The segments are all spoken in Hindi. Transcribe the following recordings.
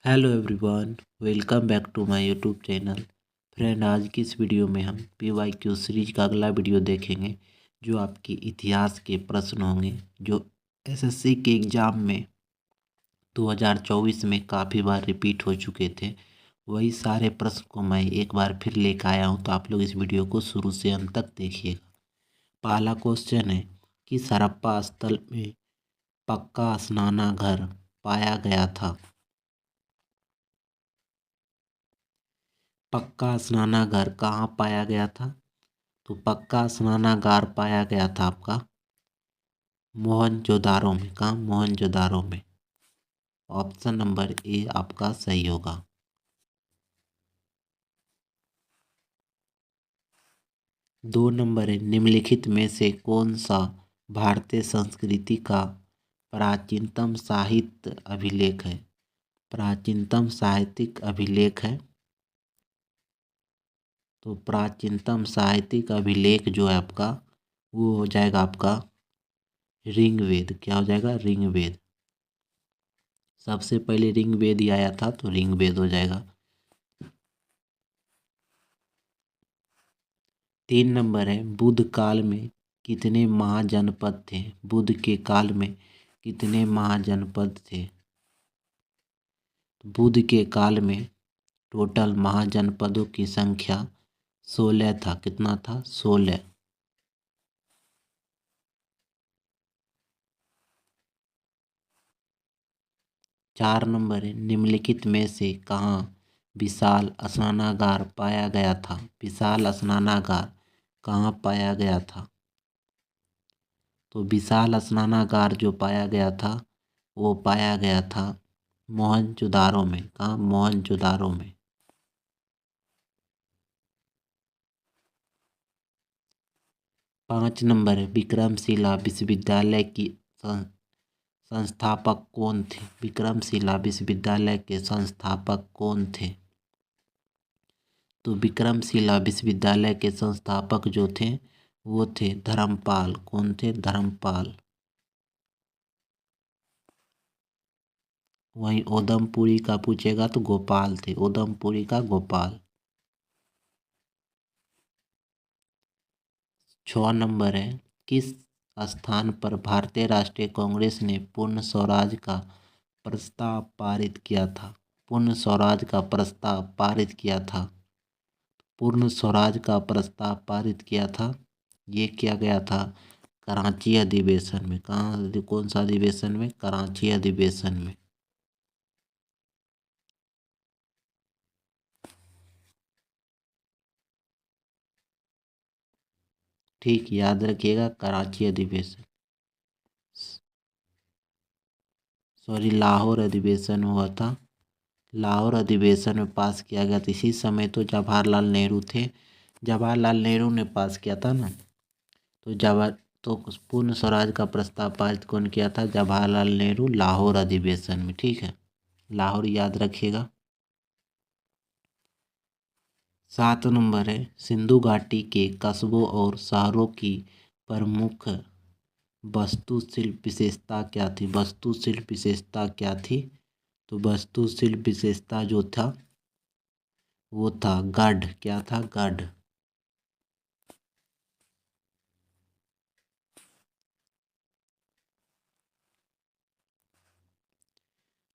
Hello everyone, welcome back to my YouTube channel. Friend, आज की इस वीडियो में हम PYQ सीरीज का अगला वीडियो देखेंगे, जो आपके इतिहास के प्रश्न होंगे, जो SSC के एग्ज़ाम में 2024 में काफ़ी बार रिपीट हो चुके थे। वही सारे प्रश्न को मैं एक बार फिर लेकर आया हूँ, तो आप लोग इस वीडियो को शुरू से अंत तक देखिएगा। पहला क्वेश्चन है कि हड़प्पा स्थल में पक्का स्नानागार पाया गया था। पक्का स्नानागार कहाँ पाया गया था? तो पक्का स्नानागार पाया गया था आपका मोहनजोदारो में। कहाँ? मोहनजोदारो में। ऑप्शन नंबर ए आपका सही होगा। दो नंबर है, निम्नलिखित में से कौन सा भारतीय संस्कृति का प्राचीनतम साहित्य अभिलेख है? प्राचीनतम साहित्यिक अभिलेख है। तो प्राचीनतम साहित्यिक अभिलेख जो है आपका, वो हो जाएगा आपका ऋग्वेद। क्या हो जाएगा? ऋग्वेद। सबसे पहले ऋग्वेद ही आया था, तो ऋग्वेद हो जाएगा। 3 नंबर है, बुद्ध काल में कितने महाजनपद थे? बुद्ध के काल में कितने महाजनपद थे? बुद्ध के काल में टोटल महाजनपदों की संख्या 16 था। कितना था? 16। 4 नंबर है, निम्नलिखित में से कहाँ विशाल स्नानागार पाया गया था? विशाल स्नानागार कहाँ पाया गया था? तो विशाल स्नानागार जो पाया गया था, वो पाया गया था मोहनजोदारो में। कहाँ? मोहनजोदारो में। 5 नंबर है, विक्रमशिला विश्वविद्यालय की संस्थापक कौन थे? विक्रमशिला विश्वविद्यालय के संस्थापक कौन थे? तो विक्रमशिला विश्वविद्यालय के संस्थापक जो थे, वो थे धर्मपाल। कौन थे? धर्मपाल। वहीं ओदमपुरी का पूछेगा तो गोपाल थे। ओदमपुरी का गोपाल। 6 नंबर है, किस स्थान पर भारतीय राष्ट्रीय कांग्रेस ने पूर्ण स्वराज का प्रस्ताव पारित किया था? पूर्ण स्वराज का प्रस्ताव पारित किया था। पूर्ण स्वराज का प्रस्ताव पारित किया था, ये किया गया था कराची अधिवेशन में। कहाँ? कौन सा अधिवेशन में? कराची अधिवेशन में। ठीक, याद रखिएगा, कराची अधिवेशन। सॉरी, लाहौर अधिवेशन में हुआ था। लाहौर अधिवेशन में पास किया गया था। इसी समय तो जवाहरलाल नेहरू थे। जवाहरलाल नेहरू ने पास किया था ना। तो तो पूर्ण स्वराज का प्रस्ताव पारित कौन किया था? जवाहरलाल नेहरू, लाहौर अधिवेशन में। ठीक है, लाहौर याद रखिएगा। 7 नंबर है, सिंधु घाटी के कस्बों और शहरों की प्रमुख वास्तुशिल्प विशेषता क्या थी? वास्तुशिल्प विशेषता क्या थी? तो वास्तुशिल्प विशेषता जो था, वो था गढ़। क्या था? गढ़।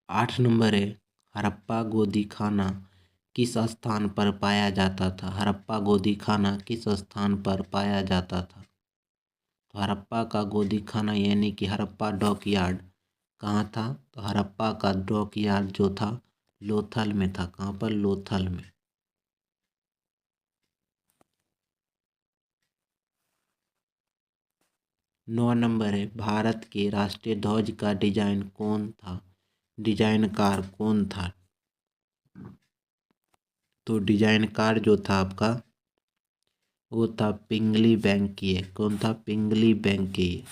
8 नंबर है, हड़प्पा गोदी खाना किस स्थान पर पाया जाता था? हड़प्पा गोदी खाना किस स्थान पर पाया जाता था? तो हड़प्पा का गोदी खाना यानी कि हड़प्पा डॉक यार्ड कहाँ था? तो हड़प्पा का डॉक यार्ड जो था, लोथल में था। कहाँ पर? लोथल में। 9 नंबर है, भारत के राष्ट्रीय ध्वज का डिजाइन कौन था? डिजाइनकार कौन था? तो डिजाइनकार जो था आपका, वो था पिंगली वेंकैया। कौन था? पिंगली वेंकैया।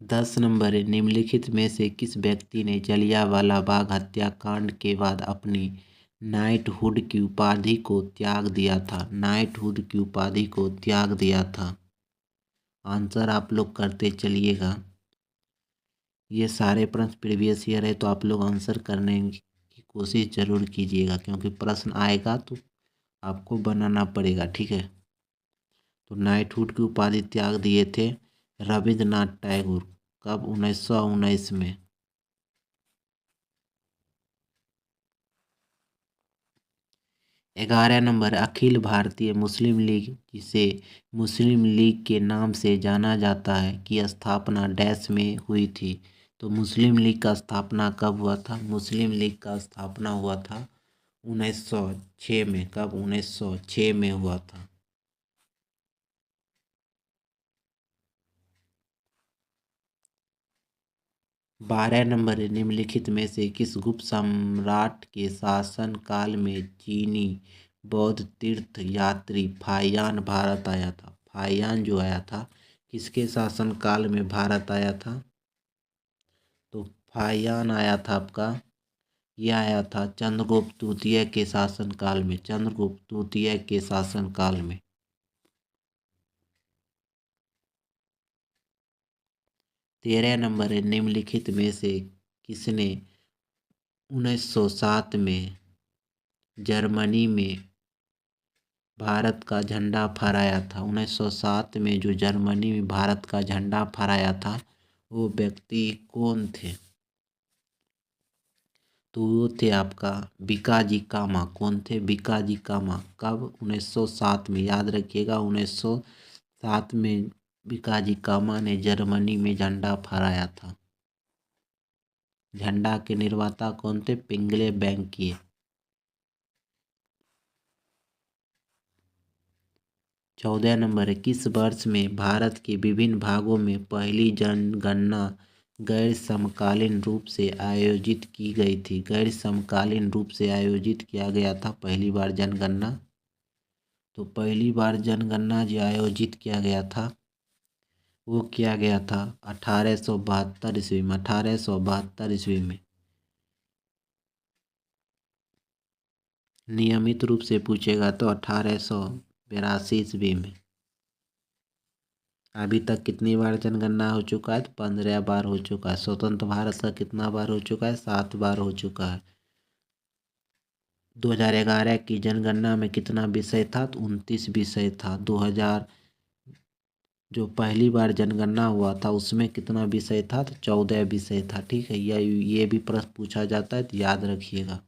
10 नंबर है, निम्नलिखित में से किस व्यक्ति ने जलियांवाला बाग हत्याकांड के बाद अपनी नाइटहुड की उपाधि को त्याग दिया था? नाइटहुड की उपाधि को त्याग दिया था। आंसर आप लोग करते चलिएगा। ये सारे प्रश्न प्रीवियस ईयर है, तो आप लोग आंसर करने की कोशिश ज़रूर कीजिएगा, क्योंकि प्रश्न आएगा तो आपको बनाना पड़ेगा, ठीक है। तो नाइटहुड की उपाधि त्याग दिए थे रविंद्रनाथ टैगोर, कब? 1919 में। 11 नंबर, अखिल भारतीय मुस्लिम लीग, जिसे मुस्लिम लीग के नाम से जाना जाता है, की स्थापना डैश में हुई थी। तो मुस्लिम लीग का स्थापना कब हुआ था? मुस्लिम लीग का स्थापना हुआ था 1906 में। कब? 1906 में हुआ था। 12 नंबर, निम्नलिखित में से किस गुप्त सम्राट के शासन काल में चीनी बौद्ध तीर्थ यात्री फाहियान भारत आया था? फाहियान जो आया था, किसके शासन काल में भारत आया था? तो फाहियान आया था आपका, यह आया था चंद्रगुप्त द्वितीय के शासन काल में। चंद्रगुप्त द्वितीय के शासन काल में। 13 नंबर है, निम्नलिखित में से किसने 1907 में जर्मनी में भारत का झंडा फहराया था? 1907 में जो जर्मनी में भारत का झंडा फहराया था, वो व्यक्ति कौन थे? तो वो थे आपका बीकाजी कामा। कौन थे? बीकाजी कामा। कब? 1907 में। याद रखिएगा, 1907 में बीकाजी कामा ने जर्मनी में झंडा फहराया था। झंडा के निर्माता कौन थे? पिंगले वेंकी। 14 नंबर है, किस वर्ष में भारत के विभिन्न भागों में पहली जनगणना गैर समकालीन रूप से आयोजित की गई थी? गैर समकालीन रूप से आयोजित किया गया था पहली बार जनगणना। तो पहली बार जनगणना जो आयोजित किया गया था, वो किया गया था 1872 ईस्वी में। 1872 ईस्वी में। नियमित रूप से पूछेगा तो 1882 ईस्वी में। अभी तक कितनी बार जनगणना हो चुका है? तो 15 बार हो चुका है। स्वतंत्र भारत का कितना बार हो चुका है? 7 बार हो चुका है। 2011 की जनगणना में कितना विषय था? तो 29 विषय था। 2000 जो पहली बार जनगणना हुआ था, उसमें कितना विषय था? तो 14 विषय था, ठीक है। ये भी प्रश्न पूछा जाता है, तो याद रखिएगा।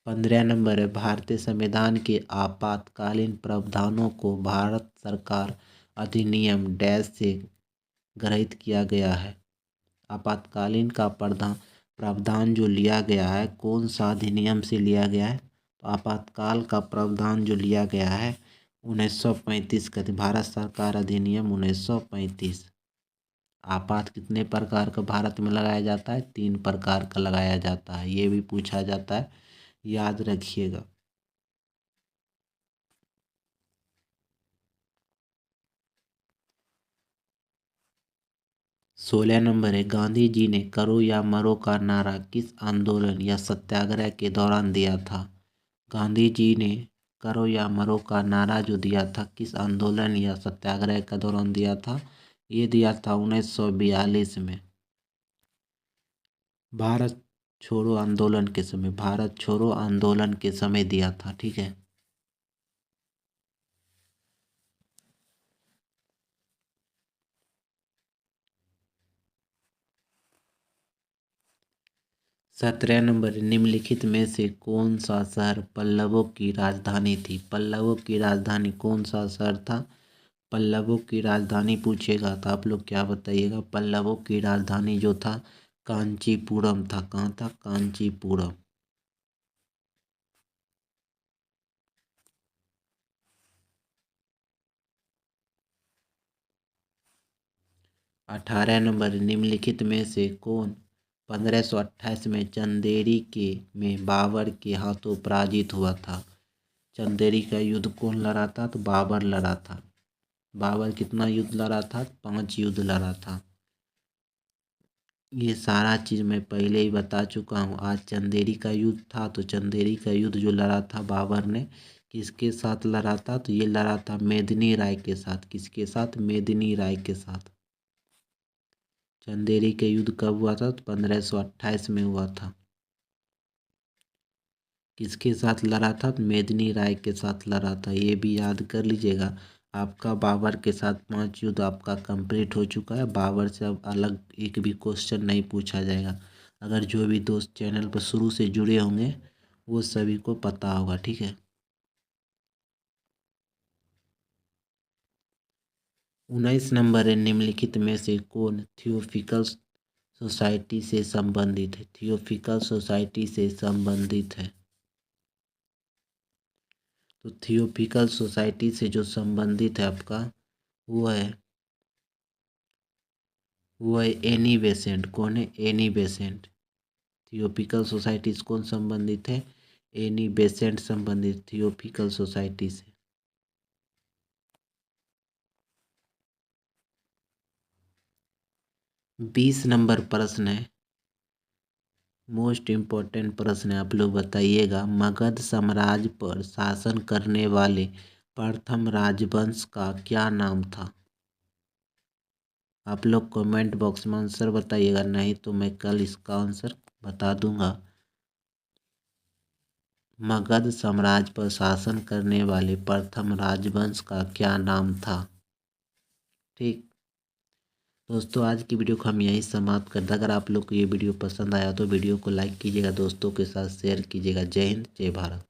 15 नंबर है, भारतीय संविधान के आपातकालीन प्रावधानों को भारत सरकार अधिनियम डैश से ग्रहित किया गया है। आपातकालीन का प्रावधान जो लिया गया है, कौन सा अधिनियम से लिया गया है? तो आपातकाल का प्रावधान जो लिया गया है 1935 का, भारत सरकार अधिनियम 1935। आपात कितने प्रकार का भारत में लगाया जाता है? 3 प्रकार का लगाया जाता है। ये भी पूछा जाता है, याद रखिएगा। 16 नंबर है, गांधी जी ने करो या मरो का नारा किस आंदोलन या सत्याग्रह के दौरान दिया था? गांधी जी ने करो या मरो का नारा जो दिया था, किस आंदोलन या सत्याग्रह के दौरान दिया था? ये दिया था 1942 में। भारत छोड़ो आंदोलन के समय। भारत छोड़ो आंदोलन के समय दिया था, ठीक है। 17 नंबर, निम्नलिखित में से कौन सा शहर पल्लवों की राजधानी थी? पल्लवों की राजधानी कौन सा शहर था? पल्लवों की राजधानी पूछेगा तो आप लोग क्या बताइएगा? पल्लवों की राजधानी जो था कांचीपुरम था। कहाँ था? कांचीपुरम। 18 नंबर, निम्नलिखित में से कौन 1528 में चंदेरी के में बाबर के हाथों पराजित हुआ था? चंदेरी का युद्ध कौन लड़ा था? तो बाबर लड़ा था। बाबर कितना युद्ध लड़ा था? 5 युद्ध लड़ा था। ये सारा चीज़ मैं पहले ही बता चुका हूँ। आज चंदेरी का युद्ध था, तो चंदेरी का युद्ध जो लड़ा था बाबर ने, किसके साथ लड़ा था? तो ये लड़ा था मेदिनी राय के साथ। किसके साथ? मेदिनी राय के साथ। चंदेरी के युद्ध कब हुआ था? तो 1528 में हुआ था। किसके साथ लड़ा था? तो मेदिनी राय के साथ लड़ा था। ये भी याद कर लीजिएगा। आपका बाबर के साथ 5 युद्ध आपका कंप्लीट हो चुका है। बाबर से अब अलग एक भी क्वेश्चन नहीं पूछा जाएगा। अगर जो भी दोस्त चैनल पर शुरू से जुड़े होंगे वो सभी को पता होगा, ठीक है। 19 नंबर है, निम्नलिखित में से कौन थियोफिकल सोसाइटी से संबंधित है? थियोफिकल सोसाइटी से संबंधित है। तो थियोफिकल सोसाइटी से जो संबंधित है आपका वो है एनी बेसेंट। कौन है? Annie Besant. थियोफिकल सोसाइटी से कौन संबंधित है? एनी बेसेंट संबंधित थियोफिकल सोसाइटी से। 20 नंबर प्रश्न है, मोस्ट इम्पोर्टेंट प्रश्न है। आप लोग बताइएगा, मगध साम्राज्य पर शासन करने वाले प्रथम राजवंश का क्या नाम था? आप लोग कमेंट बॉक्स में आंसर बताइएगा, नहीं तो मैं कल इसका आंसर बता दूंगा। मगध साम्राज्य पर शासन करने वाले प्रथम राजवंश का क्या नाम था? ठीक दोस्तों, आज की वीडियो को हम यहीं समाप्त करते हैं। अगर आप लोग को ये वीडियो पसंद आया तो वीडियो को लाइक कीजिएगा, दोस्तों के साथ शेयर कीजिएगा। जय हिंद, जय भारत।